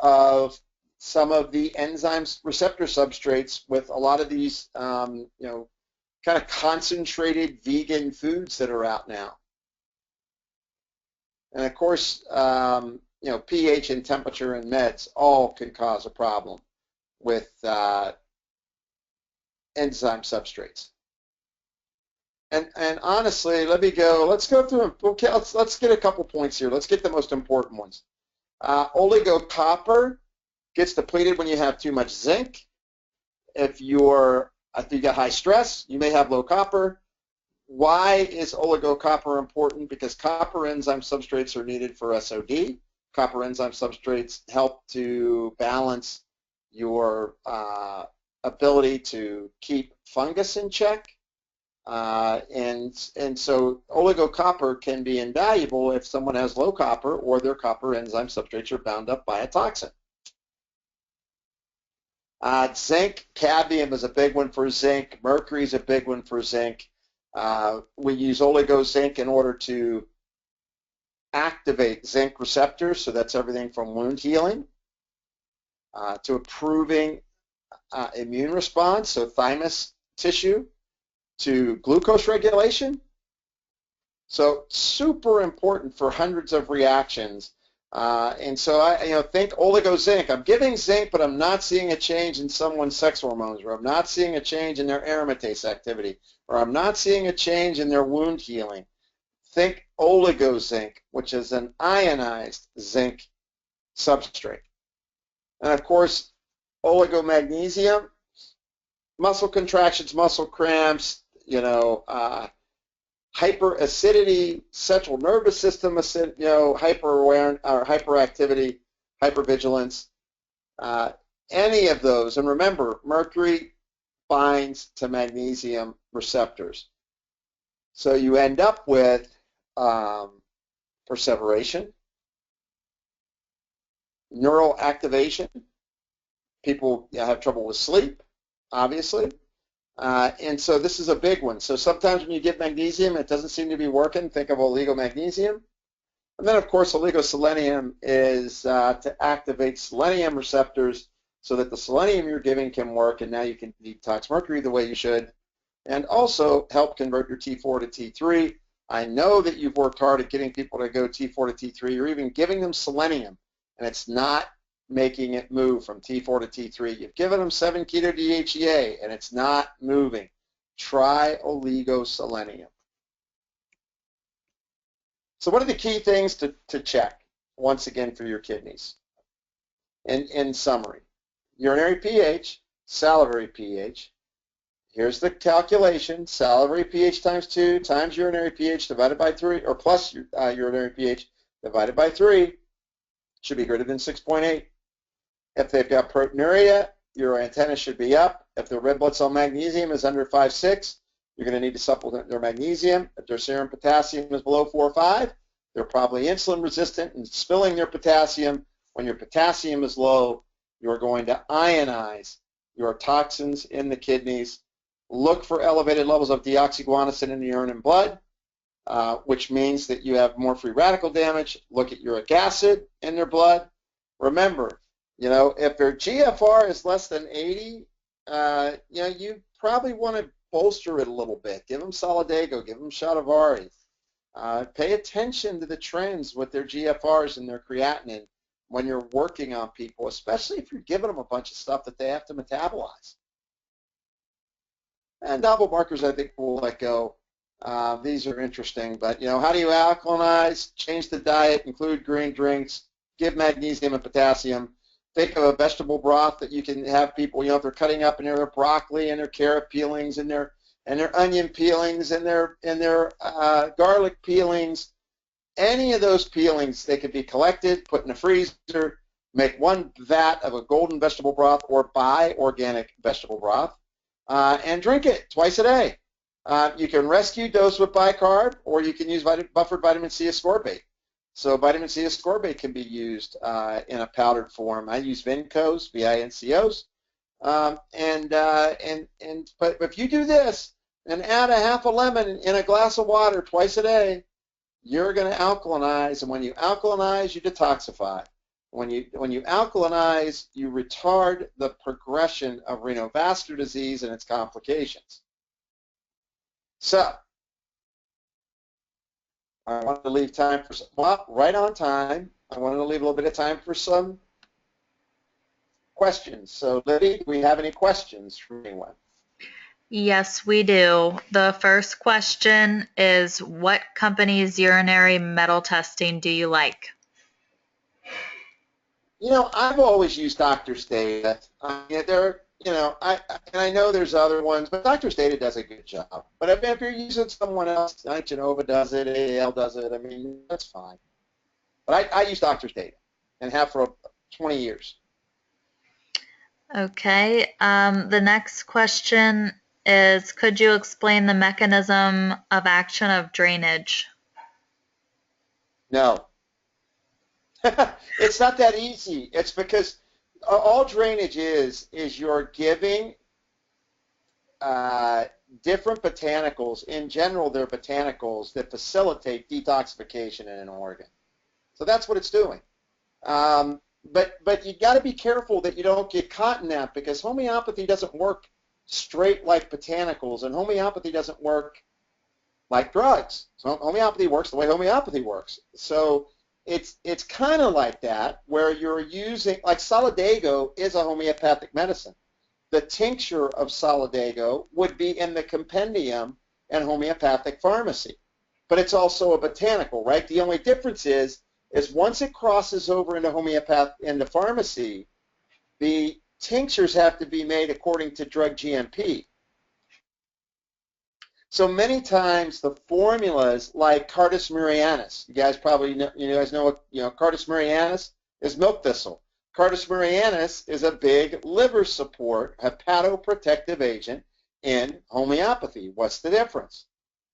of some of the enzymes receptor substrates with a lot of these, kind of concentrated vegan foods that are out now. And of course, pH and temperature and meds all can cause a problem with enzyme substrates. And honestly, let's go through them. Okay, let's get a couple points here. Let's get the most important ones. Oligo copper gets depleted when you have too much zinc. If you got high stress, you may have low copper. Why is oligo copper important? Because copper enzyme substrates are needed for SOD. Copper enzyme substrates help to balance your ability to keep fungus in check. And so oligo copper can be invaluable if someone has low copper or their copper enzyme substrates are bound up by a toxin. Zinc, cadmium is a big one for zinc. Mercury is a big one for zinc. We use oligo zinc in order to activate zinc receptors, so that's everything from wound healing to improving immune response, so thymus tissue, to glucose regulation. So super important for hundreds of reactions. And so I think oligo zinc. I'm giving zinc, but I'm not seeing a change in someone's sex hormones, or I'm not seeing a change in their aromatase activity, or I'm not seeing a change in their wound healing. Think oligo zinc, which is an ionized zinc substrate. And of course, oligo magnesium, muscle contractions, muscle cramps, hyperacidity, central nervous system, hyper-aware or hyperactivity, hypervigilance, any of those. And remember, mercury binds to magnesium receptors. So you end up with perseveration, neural activation. People have trouble with sleep, obviously. And so this is a big one. So sometimes when you get magnesium, it doesn't seem to be working. Think of Oligo Magnesium. And then, of course, oligoselenium is to activate selenium receptors so that the selenium you're giving can work, and now you can detox mercury the way you should, and also help convert your T4 to T3. I know that you've worked hard at getting people to go T4 to T3. You're even giving them selenium, and it's not making it move from T4 to T3. You've given them 7-keto-DHEA, and it's not moving. Try oligoselenium. So what are the key things to check, once again, for your kidneys? In summary, urinary pH, salivary pH. Here's the calculation: salivary pH times 2 times urinary pH divided by 3, or plus urinary pH divided by 3, should be greater than 6.8. If they've got proteinuria, your antenna should be up. If their red blood cell magnesium is under 5.6, you're going to need to supplement their magnesium. If their serum potassium is below 4.5, they're probably insulin resistant and spilling their potassium. When your potassium is low, you're going to ionize your toxins in the kidneys. Look for elevated levels of deoxyguanosine in the urine and blood, which means that you have more free radical damage. Look at uric acid in their blood. Remember, if their GFR is less than 80, you probably want to bolster it a little bit. Give them Solidago, give them Shatavari. Pay attention to the trends with their GFRs and their creatinine when you're working on people, especially if you're giving them a bunch of stuff that they have to metabolize. And novel markers, I think we'll let go. These are interesting, but how do you alkalinize? Change the diet, include green drinks, give magnesium and potassium. Think of a vegetable broth that you can have people, if they're cutting up in their broccoli and their carrot peelings and their onion peelings and their garlic peelings. Any of those peelings, they could be collected, put in the freezer, make one vat of a golden vegetable broth or buy organic vegetable broth, and drink it twice a day. You can rescue dose with bicarb, or you can use buffered vitamin C ascorbate. So vitamin C ascorbate can be used in a powdered form. I use Vincos, V-I-N-C-Os, but if you do this and add a half a lemon in a glass of water twice a day, you're going to alkalinize, and when you alkalinize, you detoxify. When you alkalinize, you retard the progression of renovascular disease and its complications. So, I wanted to leave time for some, right on time. I wanted to leave a little bit of time for some questions. So, Libby, do we have any questions from anyone? Yes, we do. The first question is, what company's urinary metal testing do you like? I've always used Doctor's Data. I know there's other ones, but Doctor's Data does a good job. But if you're using someone else, Genova does it, AAL does it, that's fine. But I use Doctor's Data and have for 20 years. Okay. The next question is, could you explain the mechanism of action of drainage? No. It's not that easy. It's because all drainage is you're giving different botanicals. In general, they're botanicals that facilitate detoxification in an organ. So that's what it's doing. But you got to be careful that you don't get caught in that, because homeopathy doesn't work straight like botanicals, and homeopathy doesn't work like drugs. So homeopathy works the way homeopathy works. So it's kind of like that, where you're using, like Solidago is a homeopathic medicine. The tincture of Solidago would be in the compendium and homeopathic pharmacy, but it's also a botanical, right? The only difference is once it crosses over into pharmacy, the tinctures have to be made according to drug GMP. So many times the formulas, like Cardus murrianus, you guys probably know, Cardus murrianus is milk thistle. Cardus murrianus is a big liver support hepatoprotective agent in homeopathy. What's the difference?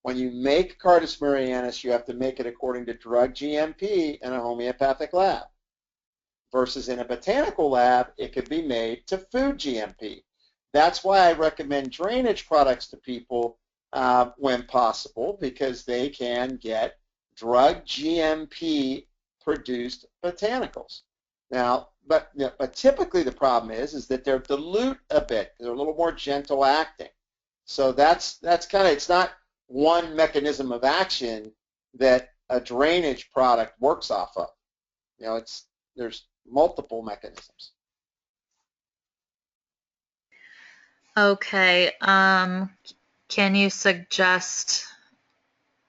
When you make Cardus murrianus, you have to make it according to drug GMP in a homeopathic lab. Versus in a botanical lab, it could be made to food GMP. That's why I recommend drainage products to people when possible, because they can get drug GMP produced botanicals. Now, but typically the problem is that they're dilute a bit. They're a little more gentle acting. So that's kind of, it's not one mechanism of action that a drainage product works off of. You know, there's multiple mechanisms. Okay. Can you suggest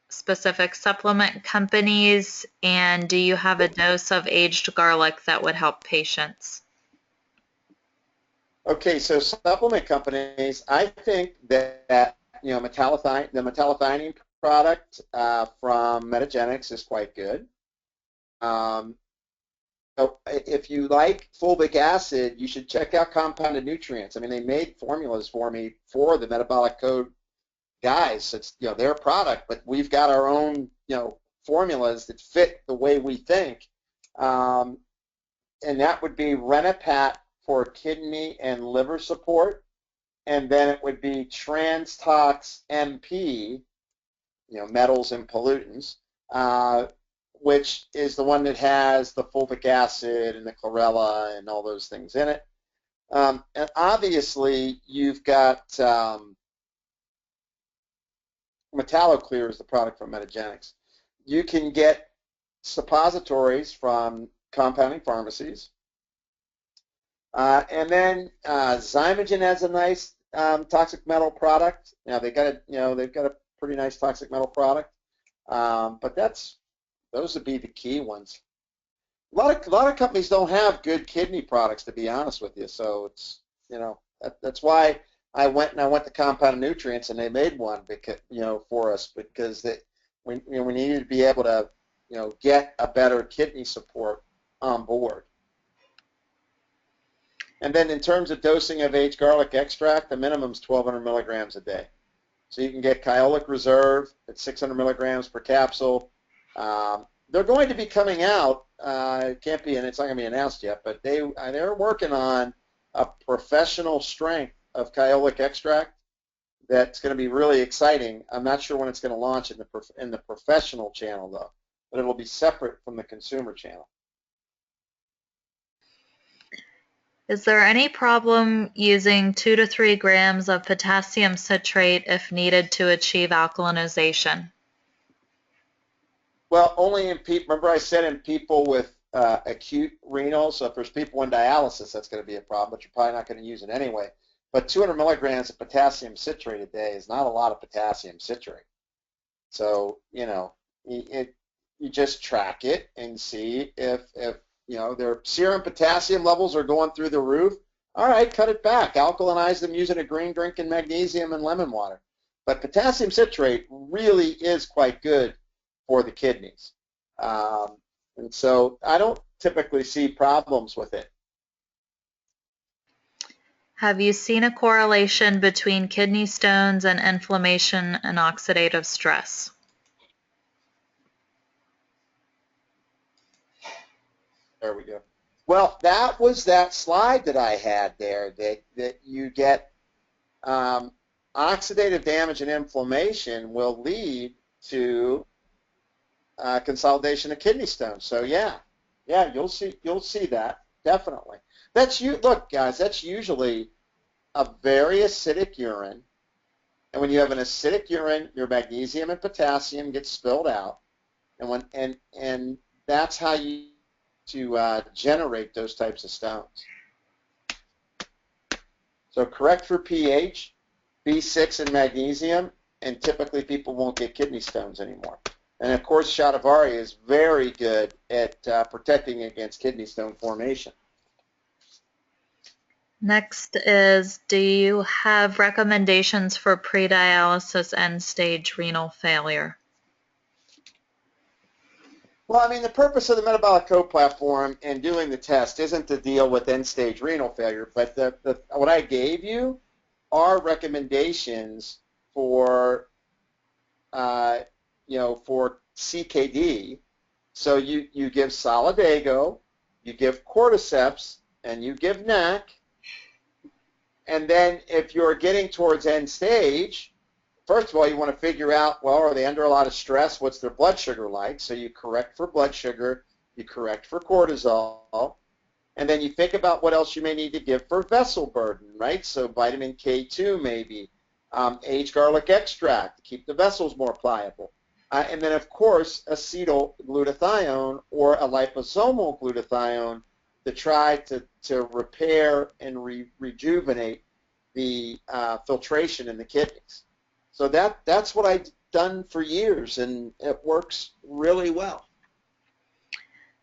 specific supplement companies, and do you have a dose of aged garlic that would help patients? Okay, so supplement companies, I think that the metallothionein product from Metagenics is quite good. So if you like fulvic acid, you should check out compounded nutrients. I mean, they made formulas for me for the metabolic code guys. It's their product, but we've got our own formulas that fit the way we think, and that would be Renopat for kidney and liver support, and then it would be TransTox MP, metals and pollutants, which is the one that has the fulvic acid and the chlorella and all those things in it. And obviously, you've got MetalloClear is the product from Metagenics. You can get suppositories from compounding pharmacies. And then Zymogen has a nice toxic metal product. They've got a pretty nice toxic metal product. But those would be the key ones. A lot of companies don't have good kidney products, to be honest with you. So it's that's why I went to Compounded Nutrients, and they made one because for us, because we needed to be able to get a better kidney support on board. And then in terms of dosing of aged garlic extract, the minimum is 1,200 milligrams a day. So you can get Kyolic Reserve at 600 milligrams per capsule. They're going to be coming out. It can't be, and it's not going to be announced yet, but they're working on a professional strength of Kyolic extract that's going to be really exciting. I'm not sure when it's going to launch in the professional channel though, but it'll be separate from the consumer channel. Is there any problem using 2 to 3 grams of potassium citrate if needed to achieve alkalinization? Well, only in people. Remember, I said in people with acute renal. So if there's people in dialysis, that's going to be a problem. But you're probably not going to use it anyway. But 200 milligrams of potassium citrate a day is not a lot of potassium citrate. So you just track it and see if their serum potassium levels are going through the roof. All right, cut it back. Alkalinize them using a green drink and magnesium and lemon water. But potassium citrate really is quite good for the kidneys. And so I don't typically see problems with it. Have you seen a correlation between kidney stones and inflammation and oxidative stress? There we go. Well, that was that slide that I had there, that you get oxidative damage and inflammation will lead to consolidation of kidney stones. So yeah, you'll see that definitely. Look, guys, that's usually a very acidic urine, and when you have an acidic urine, your magnesium and potassium get spilled out, and that's how you generate those types of stones. So correct for pH, B6 and magnesium, and typically people won't get kidney stones anymore. And of course, Shatavari is very good at protecting against kidney stone formation. Next is, do you have recommendations for pre-dialysis end-stage renal failure? Well, I mean, the purpose of the Metabolic Code platform and doing the test isn't to deal with end-stage renal failure, but what I gave you are recommendations for for CKD. So you give Solidago, you give Cordyceps, and you give NAC. And then if you're getting towards end stage, first of all, you want to figure out, well, are they under a lot of stress? What's their blood sugar like? So you correct for blood sugar, you correct for cortisol, and then you think about what else you may need to give for vessel burden, right? So vitamin K2 maybe, aged garlic extract to keep the vessels more pliable. And then, of course, acetyl glutathione or a liposomal glutathione to try to repair and rejuvenate the filtration in the kidneys. So that's what I've done for years, and it works really well.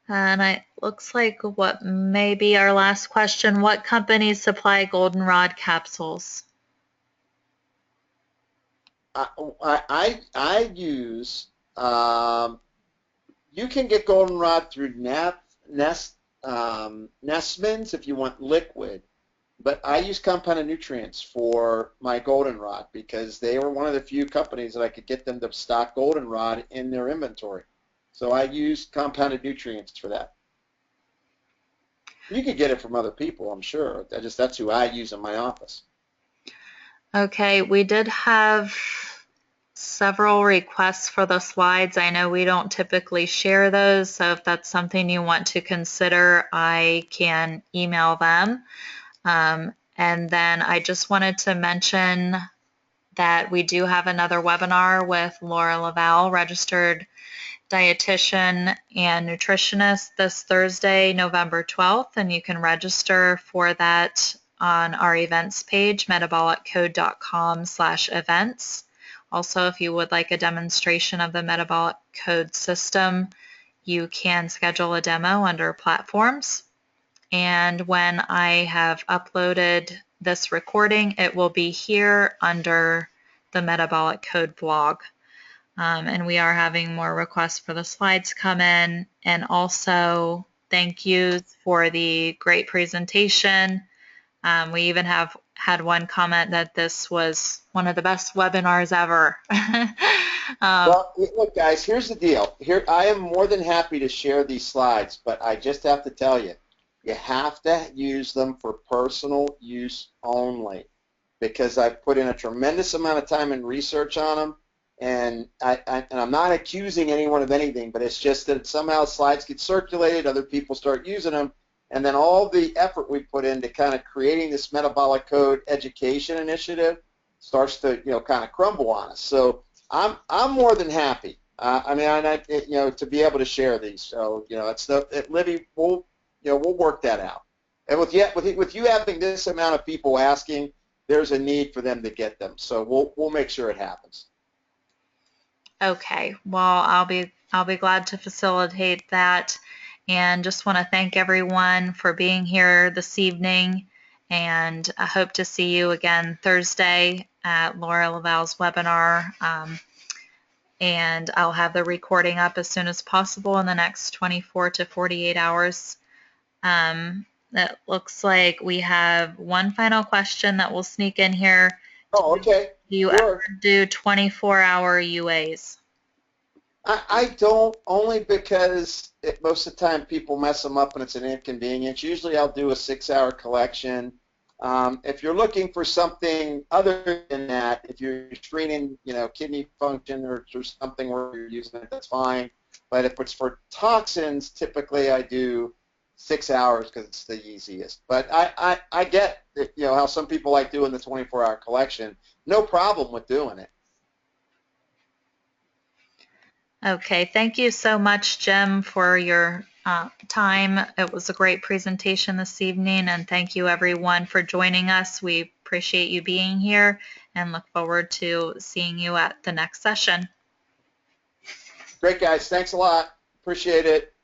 And it looks like what may be our last question. What companies supply Goldenrod capsules? I use, you can get Goldenrod through Nestman's if you want liquid, but I use compounded nutrients for my Goldenrod because they were one of the few companies that I could get them to stock Goldenrod in their inventory. So I use compounded nutrients for that. You could get it from other people, I'm sure. That's who I use in my office. Okay, we did have several requests for the slides. I know we don't typically share those, so if that's something you want to consider, I can email them. And then I just wanted to mention that we do have another webinar with Laura Laval, registered dietitian and nutritionist, this Thursday, November 12th, and you can register for that on our events page, metaboliccode.com/events. Also, if you would like a demonstration of the Metabolic Code system, you can schedule a demo under platforms. And when I have uploaded this recording, it will be here under the Metabolic Code blog. And we are having more requests for the slides come in. And also, thank you for the great presentation. We even have had one comment that this was one of the best webinars ever. Well, look, guys, here's the deal. Here, I am more than happy to share these slides, but I just have to tell you, you have to use them for personal use only, because I've put in a tremendous amount of time and research on them, and I'm not accusing anyone of anything, but it's just that somehow slides get circulated, other people start using them, and then all the effort we put into kind of creating this Metabolic Code education initiative starts to, kind of crumble on us. So I'm more than happy. To be able to share these. So, Libby, we'll work that out. And with you having this amount of people asking, there's a need for them to get them. So we'll make sure it happens. Okay. Well, I'll be glad to facilitate that. And just want to thank everyone for being here this evening, and I hope to see you again Thursday at Laura Laval's webinar, and I'll have the recording up as soon as possible in the next 24 to 48 hours. It looks like we have one final question that will sneak in here. Oh, okay. Do you ever do 24-hour UAs? I don't, only because most of the time people mess them up and it's an inconvenience. Usually I'll do a 6-hour collection. If you're looking for something other than that, if you're screening, kidney function or something where you're using it, that's fine. But if it's for toxins, typically I do 6 hours because it's the easiest. But I get, how some people like doing the 24-hour collection. No problem with doing it. Okay, thank you so much, Jim, for your time. It was a great presentation this evening, and thank you everyone for joining us. We appreciate you being here and look forward to seeing you at the next session. Great, guys. Thanks a lot. Appreciate it.